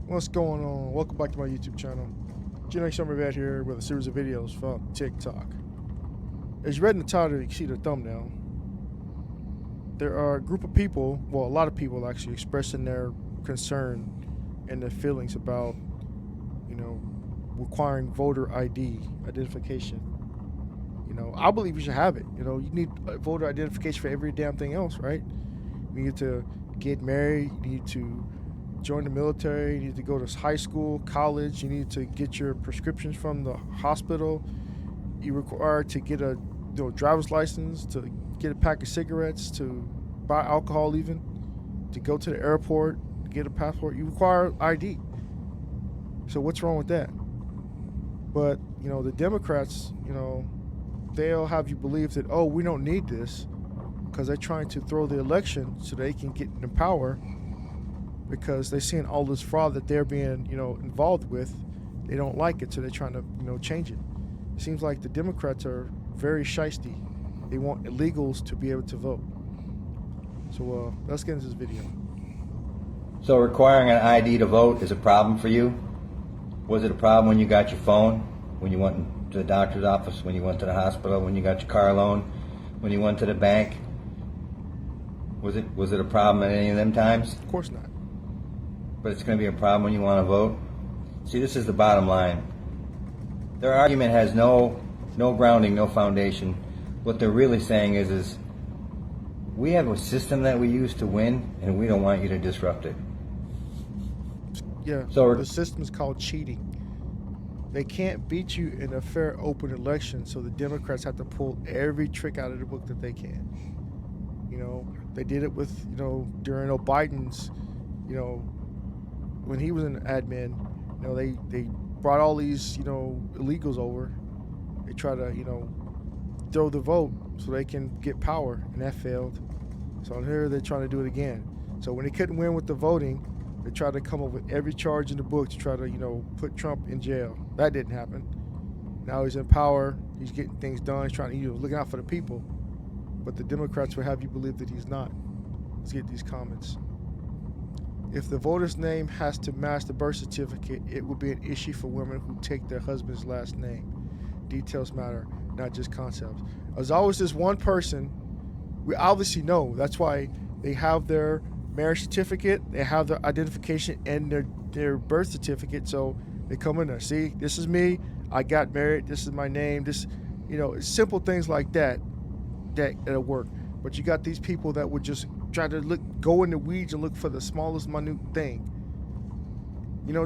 What's going on? Welcome back to my YouTube channel. Gen X Summer Vet here with a series of videos from TikTok. As you read in the title, you can see the thumbnail. There are a group of people, well, a lot of people actually, expressing their concern and their feelings about, requiring voter ID, identification. I believe you should have it. You need voter identification for every damn thing else, right? You need to get married, you need to join the military, you need to go to high school, college, you need to get your prescriptions from the hospital, you're required to get a driver's license, to get a pack of cigarettes, to buy alcohol, even to go to the airport, to get a passport. You require ID. So what's wrong with that? But the Democrats, they'll have you believe that, oh, we don't need this because they're trying to throw the election so they can get into power, because they're seeing all this fraud that they're being involved with. They don't like it, so they're trying to change it. It seems like the Democrats are very shisty. They want illegals to be able to vote. So let's get into this video. So requiring an ID to vote is a problem for you? Was it a problem when you got your phone, when you went to the doctor's office, when you went to the hospital, when you got your car loan, when you went to the bank? Was it a problem at any of them times? Of course not. But it's going to be a problem when you want to vote? See, this is the bottom line. Their argument has no grounding, no foundation. What they're really saying is we have a system that we use to win, and we don't want you to disrupt it. Yeah, so the system is called cheating. They can't beat you in a fair, open election, so the Democrats have to pull every trick out of the book that they can. They did it with, during Biden's, when he was an admin, they brought all these, illegals over. They try to, throw the vote so they can get power, and that failed. So here they're trying to do it again. So when they couldn't win with the voting, they tried to come up with every charge in the book to try to, put Trump in jail. That didn't happen. Now he's in power. He's getting things done. He's trying to, looking out for the people. But the Democrats will have you believe that he's not. Let's get these comments. If the voter's name has to match the birth certificate, it will be an issue for women who take their husband's last name. Details matter, not just concepts. There's always this one person, we obviously know, that's why they have their marriage certificate, they have their identification and their birth certificate, so they come in there, see, this is me, I got married, this is my name, this, simple things like that'll work. But you got these people that would just try to go in the weeds and look for the smallest minute thing.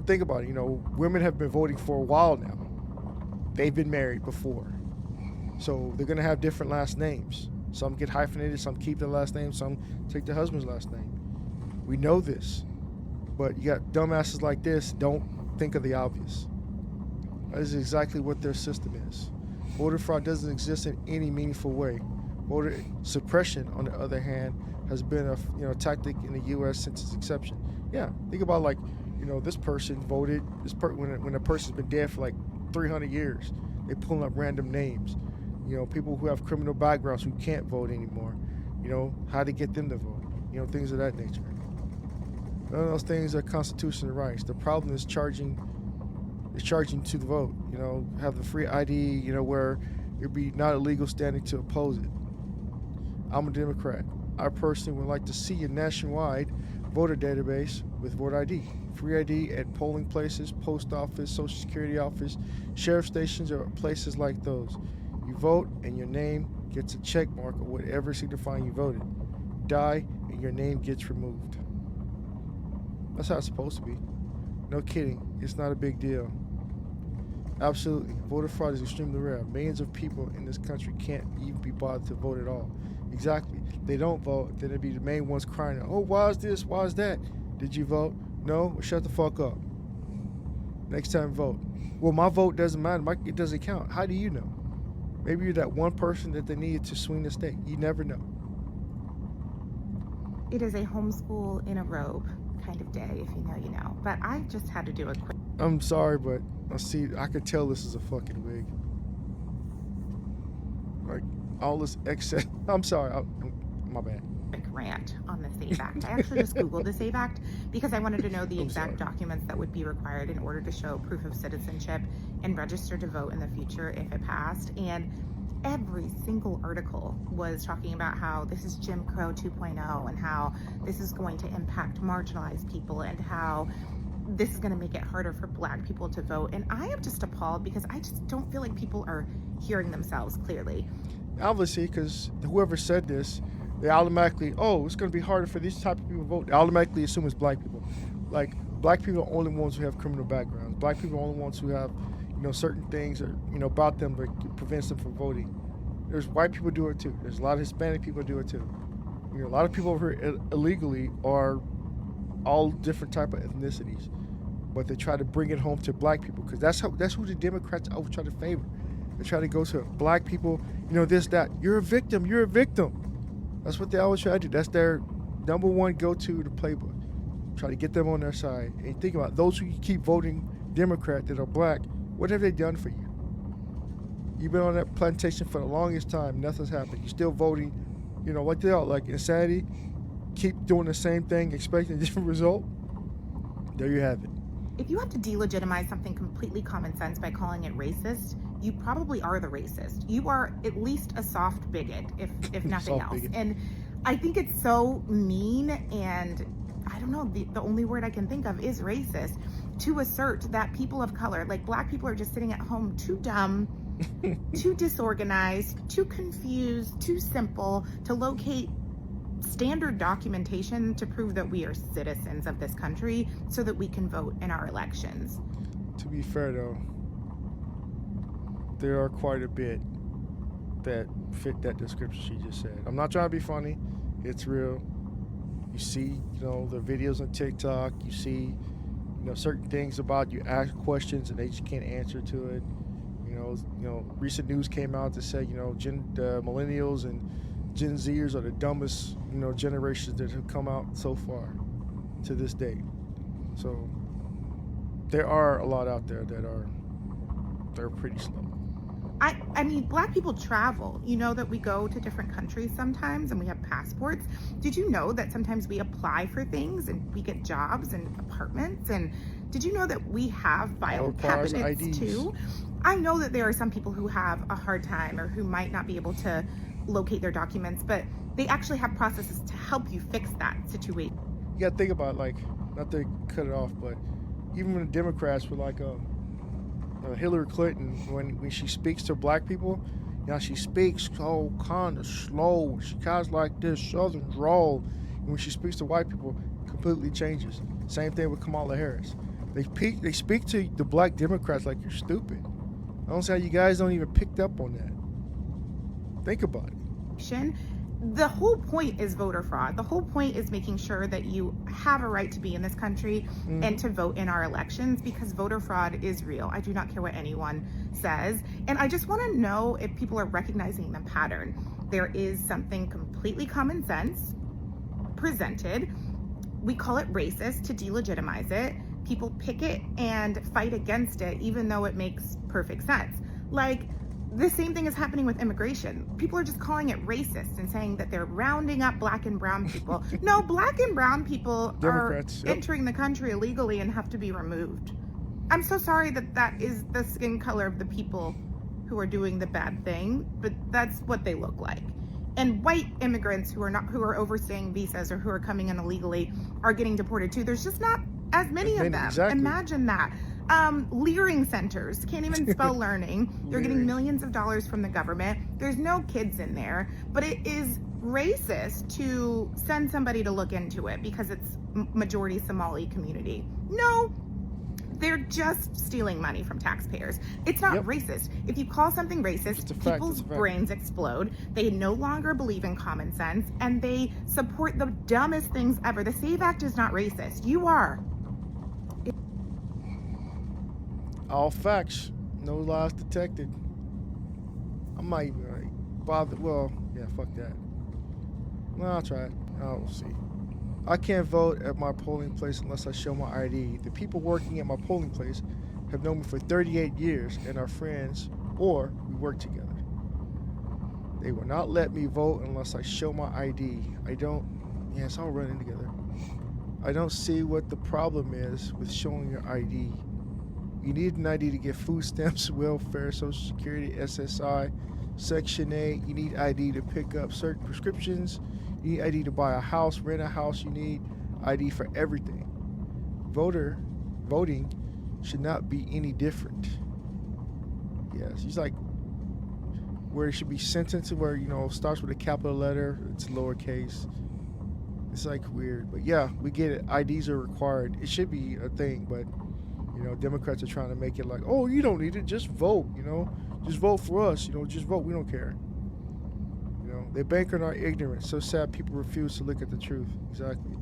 Think about it. Women have been voting for a while now. They've been married before, so they're gonna have different last names. Some get hyphenated, some keep their last name, some take their husband's last name. We know this, but you got dumbasses like this don't think of the obvious. That is exactly what their system is. Voter fraud doesn't exist in any meaningful way. Voter suppression, on the other hand, has been a tactic in the U.S. since its inception. Yeah, think about this person voted. When a person's been dead for 300 years, they pulling up random names. People who have criminal backgrounds who can't vote anymore. How to get them to vote. Things of that nature. None of those things are constitutional rights. The problem is charging to the vote. Have the free ID. Where it'd be not illegal standing to oppose it. I'm a Democrat. I personally would like to see a nationwide voter database with voter ID. Free ID at polling places, post office, social security office, sheriff stations, or places like those. You vote and your name gets a check mark or whatever signifying you voted. Die and your name gets removed. That's how it's supposed to be. No kidding. It's not a big deal. Absolutely. Voter fraud is extremely rare. Millions of people in this country can't even be bothered to vote at all. Exactly. They don't vote, then it'd be the main ones crying out, oh, why is this? Why is that? Did you vote? No? Well, shut the fuck up. Next time, vote. Well, my vote doesn't matter. It doesn't count. How do you know? Maybe you're that one person that they needed to swing the state. You never know. It is a homeschool in a robe kind of day, if you know, you know. But I just had to do a quick... I'm sorry, but I could tell this is a fucking wig. All this excess. I'm sorry. My bad. quick rant on the SAVE Act. I actually just Googled the SAVE Act because I wanted to know the exact documents that would be required in order to show proof of citizenship and register to vote in the future if it passed. And every single article was talking about how this is Jim Crow 2.0 and how this is going to impact marginalized people and how this is going to make it harder for Black people to vote. And I am just appalled because I just don't feel like people are hearing themselves clearly. Obviously, because whoever said this, they automatically, oh, it's going to be harder for these type of people to vote. They automatically assume it's Black people. Like, Black people are the only ones who have criminal backgrounds. Black people are the only ones who have, certain things or, about them that prevents them from voting. There's white people do it too. There's a lot of Hispanic people do it too. A lot of people over here illegally are all different type of ethnicities, but they try to bring it home to Black people because that's who the Democrats always try to favor. They try to go to Black people, this, that. You're a victim. You're a victim. That's what they always try to do. That's their number one go-to the playbook. Try to get them on their side. And think about it, those who keep voting Democrat that are Black. What have they done for you? You've been on that plantation for the longest time. Nothing's happened. You're still voting. What they are, like insanity. Keep doing the same thing, expecting a different result. There you have it. If you have to delegitimize something completely common sense by calling it racist, you probably are the racist. You are at least a soft bigot, if nothing else. Bigot. And I think it's so mean, and I don't know, the only word I can think of is racist, to assert that people of color, like Black people, are just sitting at home too dumb, too disorganized, too confused, too simple to locate standard documentation to prove that we are citizens of this country so that we can vote in our elections. To be fair though, there are quite a bit that fit that description she just said. I'm not trying to be funny. It's real. You see, the videos on TikTok. You see, certain things about you ask questions and they just can't answer to it. Recent news came out that said, millennials and Gen Zers are the dumbest, generations that have come out so far to this date. So there are a lot out there they're pretty slow. I mean, Black people travel. You know that we go to different countries sometimes and we have passports. Did you know that sometimes we apply for things and we get jobs and apartments? And did you know that we have file cabinets IDs too? I know that there are some people who have a hard time or who might not be able to locate their documents, but they actually have processes to help you fix that situation. You got to think about, like, not to cut it off, but even when the Democrats were like Hillary Clinton, when she speaks to Black people, she speaks so kind of slow. She kind of like this southern drawl. And when she speaks to white people, it completely changes. Same thing with Kamala Harris. They speak to the Black Democrats like you're stupid. I don't see how you guys don't even pick up on that. Think about it. The whole point is voter fraud. The whole point is making sure that you have a right to be in this country and to vote in our elections, because voter fraud is real. I do not care what anyone says. And I just want to know if people are recognizing the pattern. There is something completely common sense presented. We call it racist to delegitimize it. People pick it and fight against it, even though it makes perfect sense. Like, the same thing is happening with immigration. People are just calling it racist and saying that they're rounding up Black and brown people. No, Black and brown people Democrats, are entering the country illegally and have to be removed. I'm so sorry that is the skin color of the people who are doing the bad thing, but that's what they look like. And white immigrants who are overstaying visas or who are coming in illegally are getting deported too. There's just not as many of them. Exactly. Imagine that. Leering centers, can't even spell learning. They're getting millions of dollars from the government. There's no kids in there, but it is racist to send somebody to look into it because it's majority Somali community. No, they're just stealing money from taxpayers. It's not racist. If you call something racist, people's brains explode. They no longer believe in common sense and they support the dumbest things ever. The SAVE Act is not racist. You are. All facts, no lies detected. I might even bother. Well, yeah, fuck that. Well, I'll try it. I'll see. I can't vote at my polling place unless I show my ID. The people working at my polling place have known me for 38 years and are friends, or we work together. They will not let me vote unless I show my ID. I don't. Yeah, it's all running together. I don't see what the problem is with showing your ID. You need an ID to get food stamps, welfare, Social Security, SSI, Section 8. You need ID to pick up certain prescriptions. You need ID to buy a house, rent a house. You need ID for everything. Voting should not be any different. Yes, it's like where it should be sentenced, where, you know, starts with a capital letter, it's lowercase. It's like weird, but yeah, we get it. IDs are required. It should be a thing, but you know, Democrats are trying to make it like, oh, you don't need it, just vote. You know, just vote for us. You know, just vote. We don't care. You know, they bank on our ignorance. So sad people refuse to look at the truth. Exactly.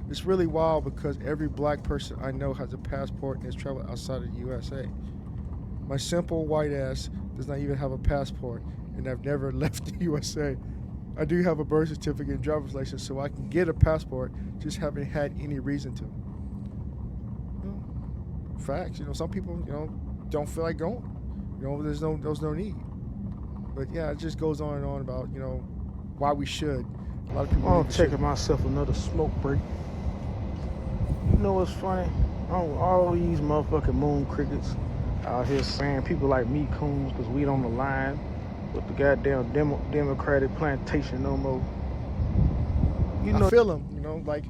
It's really wild because every black person I know has a passport and has traveled outside of the USA. My simple white ass does not even have a passport, and I've never left the USA. I do have a birth certificate and driver's license, so I can get a passport, just haven't had any reason to. You know, facts. You know, some people, you know, don't feel like going. You know, there's no need. But yeah, it just goes on and on about, you know, why we should. A lot of people. I'm taking myself another smoke break. You know what's funny? All these motherfucking moon crickets out here saying people like me coons because we don't align with the goddamn Democratic plantation no more. You know, I feel them, you know, like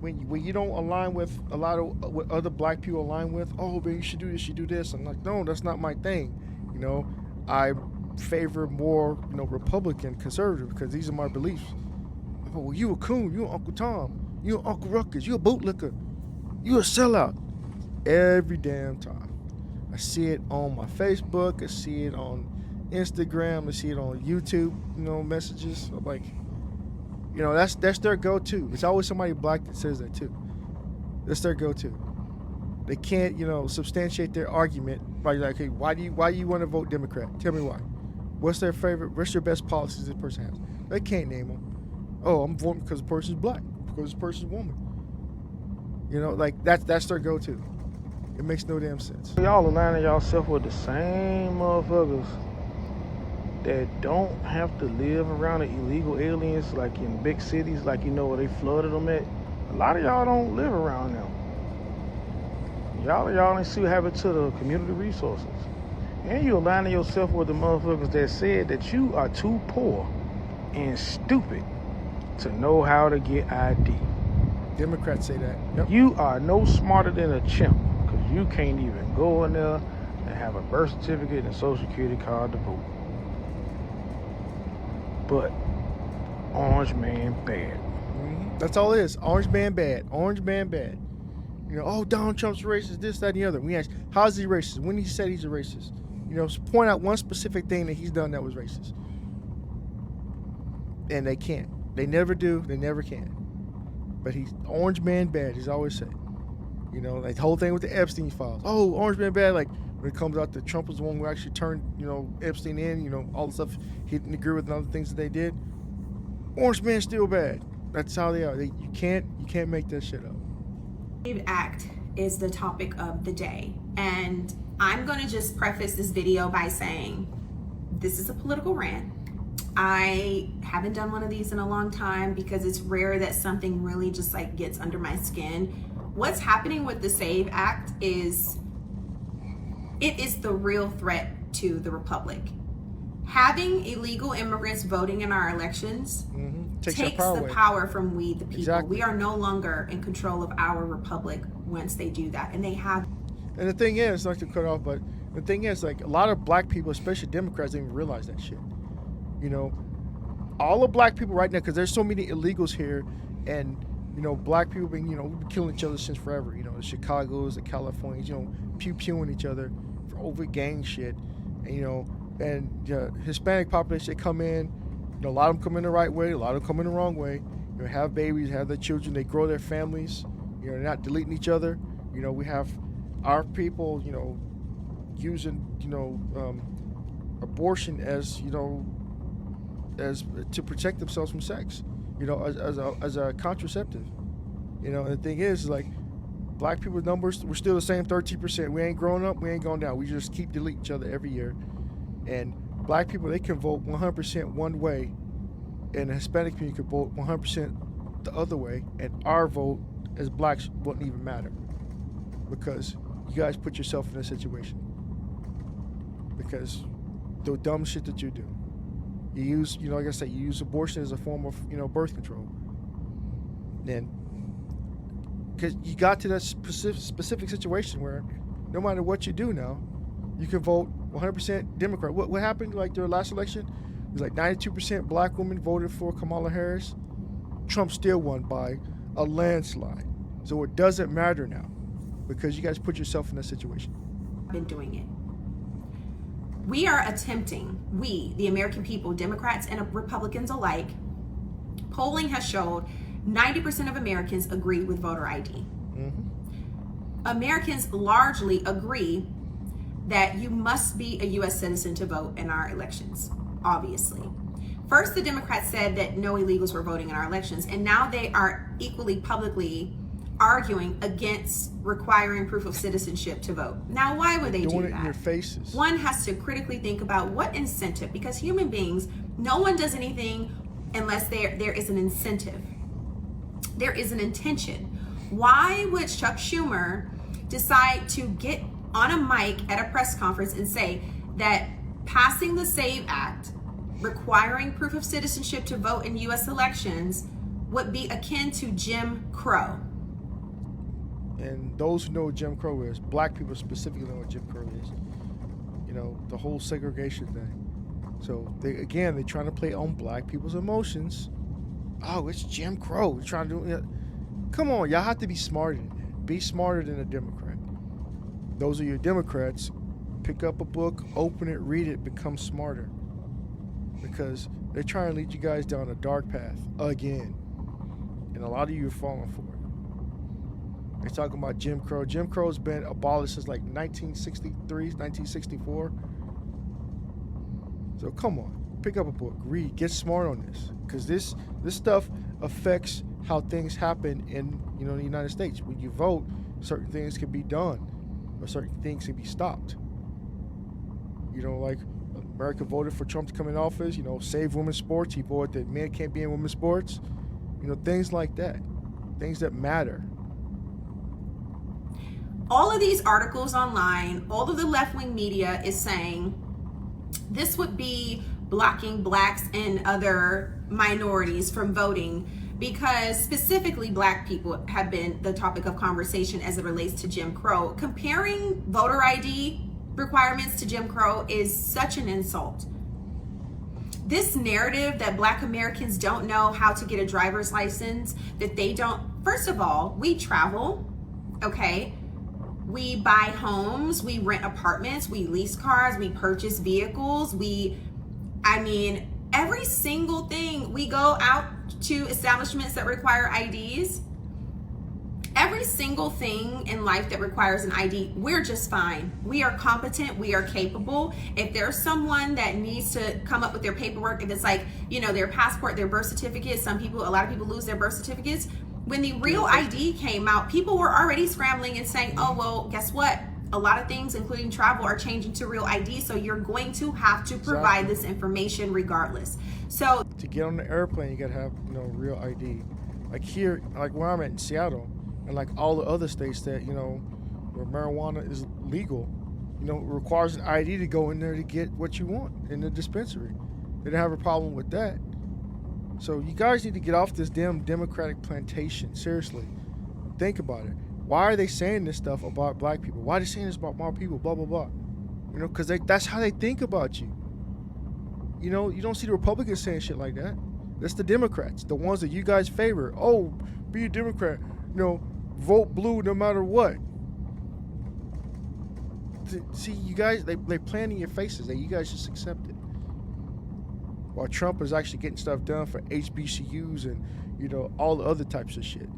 when you don't align with a lot of what other black people align with. Oh, but you should do this, you do this. I'm like, no, that's not my thing. You know, I favor more, you know, Republican, conservative, because these are my beliefs. Oh, well, you a coon, you Uncle Tom, you Uncle Ruckus, you a bootlicker, you a sellout. Every damn time. I see it on my Facebook, I see it on Instagram, I see it on YouTube, you know, messages. I'm like, you know, that's their go-to. It's always somebody black that says that too. That's their go-to. They can't, you know, substantiate their argument by like, hey, why do you want to vote Democrat? Tell me why. What's their favorite? What's your best policies this person has? They can't name them. Oh, I'm voting because the person's black, because the person's woman. You know, like that's their go-to. It makes no damn sense. y'all aligning yourself with the same motherfuckers that don't have to live around the illegal aliens like in big cities, like, you know, where they flooded them at. A lot of y'all don't live around them. Y'all ain't see what happened to the community resources. And you aligning yourself with the motherfuckers that said that you are too poor and stupid to know how to get ID. Democrats say that. Yep. You are no smarter than a chimp because you can't even go in there and have a birth certificate and social security card to vote. But Orange Man bad. Mm-hmm. That's all it is. Orange man bad. Orange man bad. You know, oh, Donald Trump's racist, this, that, and the other. We ask, how's he racist? When he said he's a racist? You know, point out one specific thing that he's done that was racist. And they can't. They never do. They never can. But he's Orange Man bad. He's always said. You know, like the whole thing with the Epstein files. Oh, Orange Man bad. Like when it comes out that Trump was the one who actually turned, you know, Epstein in. You know, all the stuff he didn't agree with and other things that they did. Orange Man still bad. That's how they are. You can't make that shit up. SAVE Act is the topic of the day, and I'm going to just preface this video by saying this is a political rant. I haven't done one of these in a long time because it's rare that something really just like gets under my skin. What's happening with the SAVE Act is it is the real threat to the republic. Having illegal immigrants voting in our elections takes the power from we the people. Exactly. We are no longer in control of our republic once they do that, and they have. And the thing is, not to cut off, but the thing is, like, a lot of black people, especially Democrats, don't even realize that shit. You know, all the black people right now, because there's so many illegals here, and you know, black people been, you know, we've been killing each other since forever. You know, the Chicagos, the Californians, you know, pew-pewing each other for over gang shit, and you know, and the Hispanic population, they come in, you know, a lot of them come in the right way, a lot of them come in the wrong way. You know, have babies, have their children, they grow their families. You know, they're not deleting each other. You know, we have our people, you know, using, you know, abortion as, you know, as to protect themselves from sex, you know, as a contraceptive. You know, and the thing is, like, black people's numbers, we're still the same 13%. We ain't growing up, we ain't going down. We just keep deleting each other every year. And black people, they can vote 100% one way, and the Hispanic community could vote 100% the other way, and our vote as blacks wouldn't even matter, because you guys put yourself in a situation. Because the dumb shit that you do, you use, like I said, you use abortion as a form of, birth control. Then, because you got to that specific situation where no matter what you do now, you can vote 100% Democrat. What happened like during the last election? It was like 92% black women voted for Kamala Harris. Trump still won by a landslide. So it doesn't matter now because you guys put yourself in that situation. Been doing it. We are attempting, we, the American people, Democrats and Republicans alike, polling has showed 90% of Americans agree with voter ID. Mm-hmm. Americans largely agree that you must be a U.S. citizen to vote in our elections, obviously. First, the Democrats said that no illegals were voting in our elections, and now they are equally publicly arguing against requiring proof of citizenship to vote. Now, why would they do doing it that? in your faces. One has to critically think about what incentive, because human beings, no one does anything unless there is an incentive. There is an intention. Why would Chuck Schumer decide to get on a mic at a press conference and say that passing the SAVE Act, requiring proof of citizenship to vote in U.S. elections, would be akin to Jim Crow? And those who know what Jim Crow is, black people specifically know what Jim Crow is. The whole segregation thing. So they're trying to play on black people's emotions. Oh, it's Jim Crow. They're trying to do. Come on, y'all have to be smarter than that. Be smarter than a Democrat. Those are your Democrats. Pick up a book, open it, read it, become smarter. Because they're trying to lead you guys down a dark path again. And a lot of you are falling for it. They're talking about Jim Crow. Jim Crow's been abolished since like 1963, 1964. So come on, pick up a book, read, get smart on this. Because this stuff affects how things happen in the United States. When you vote, certain things can be done, or certain things can be stopped. Like America voted for Trump to come in office. Save women's sports. He voted that men can't be in women's sports. Things like that, things that matter. All of these articles online, all of the left-wing media is saying this would be blocking blacks and other minorities from voting because specifically black people have been the topic of conversation as it relates to Jim Crow. Comparing voter ID requirements to Jim Crow is such an insult. This narrative that black Americans don't know how to get a driver's license, that they don't, first of all, we travel, okay? We buy homes, we rent apartments, we lease cars, we purchase vehicles, every single thing. We go out to establishments that require IDs. Every single thing in life that requires an ID, we're just fine. We are competent, we are capable. If there's someone that needs to come up with their paperwork, if it's like, their passport, their birth certificate, a lot of people lose their birth certificates. When the real ID came out, people were already scrambling and saying, oh, well, guess what? A lot of things, including travel, are changing to real ID, so you're going to have to provide this information regardless. So to get on the airplane, you gotta have, real ID. Like here, like where I'm at in Seattle, and like all the other states that, where marijuana is legal, it requires an ID to go in there to get what you want in the dispensary. They don't have a problem with that. So you guys need to get off this damn Democratic plantation. Seriously. Think about it. Why are they saying this stuff about black people? Why are they saying this about my people? Blah, blah, blah. Because that's how they think about you. You don't see the Republicans saying shit like that. That's the Democrats, the ones that you guys favor. Oh, be a Democrat. Vote blue no matter what. See, you guys, they play in your faces. You guys just accept it. While Trump is actually getting stuff done for HBCUs and, all the other types of shit.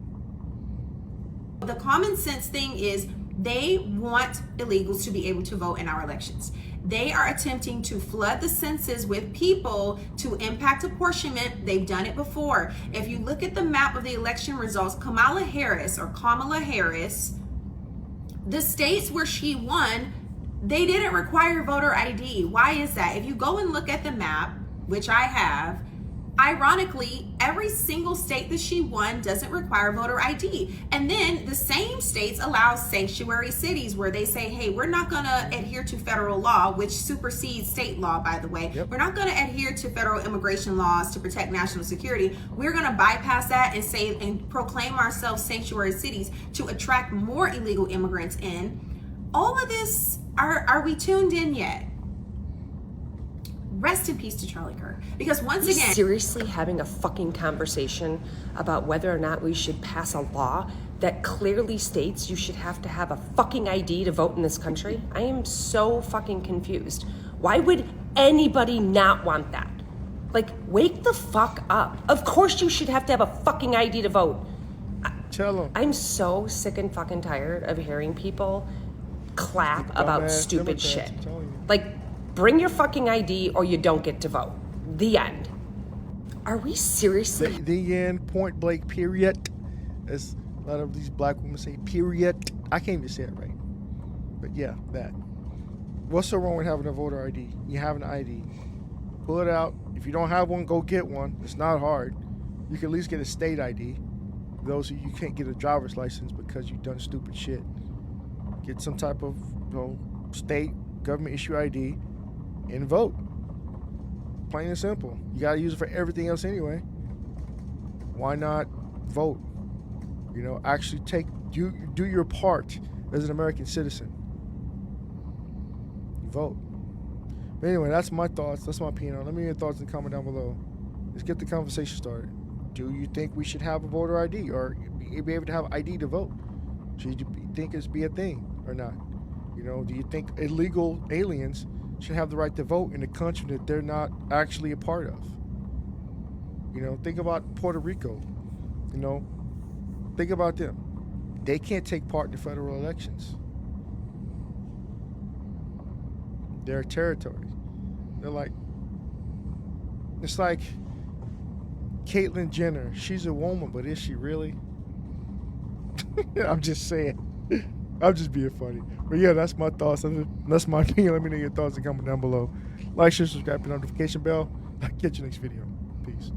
the common sense thing is they want illegals to be able to vote in our elections. They are attempting to flood the census with people to impact apportionment. They've done it before. If you look at the map of the election results, Kamala Harris, the states where she won, They didn't require voter ID. Why is that? If you go and look at the map, which I have, ironically, every single state that she won doesn't require voter ID. And then the same states allow sanctuary cities where they say, hey, we're not going to adhere to federal law, which supersedes state law, by the way. Yep. We're not going to adhere to federal immigration laws to protect national security. We're going to bypass that and say and proclaim ourselves sanctuary cities to attract more illegal immigrants in. All of this, are we tuned in yet? Rest in peace to Charlie Kirk. Because once again, seriously having a fucking conversation about whether or not we should pass a law that clearly states you should have to have a fucking ID to vote in this country? I am so fucking confused. Why would anybody not want that? Like, wake the fuck up. Of course you should have to have a fucking ID to vote. Tell them. I'm so sick and fucking tired of hearing people clap about Dumbass stupid Democrats, shit. I'm telling you. Like, bring your fucking ID or you don't get to vote. The end. Are we seriously? The end, point blank, period. As a lot of these black women say, period. I can't even say it right. But yeah, that. What's so wrong with having a voter ID? You have an ID. Pull it out. If you don't have one, go get one. It's not hard. You can at least get a state ID. Those who you can't get a driver's license because you've done stupid shit. Get some type of state government issue ID and vote. Plain and simple. You gotta use it for everything else anyway. Why not vote? Actually do your part as an American citizen. Vote. But anyway, that's my thoughts. That's my opinion. Let me know your thoughts and comment down below. Let's get the conversation started. Do you think we should have a voter ID or be able to have ID to vote? Should you think it's be a thing or not? Do you think illegal aliens should have the right to vote in a country that they're not actually a part of? Think about Puerto Rico. Think about them. They can't take part in the federal elections. They're a territory. It's like Caitlyn Jenner. She's a woman, but is she really? I'm just saying. I'm just being funny. But yeah, that's my thoughts. That's my opinion. Let me know your thoughts and comment down below. Like, share, subscribe, hit the notification bell. I'll catch you next video. Peace.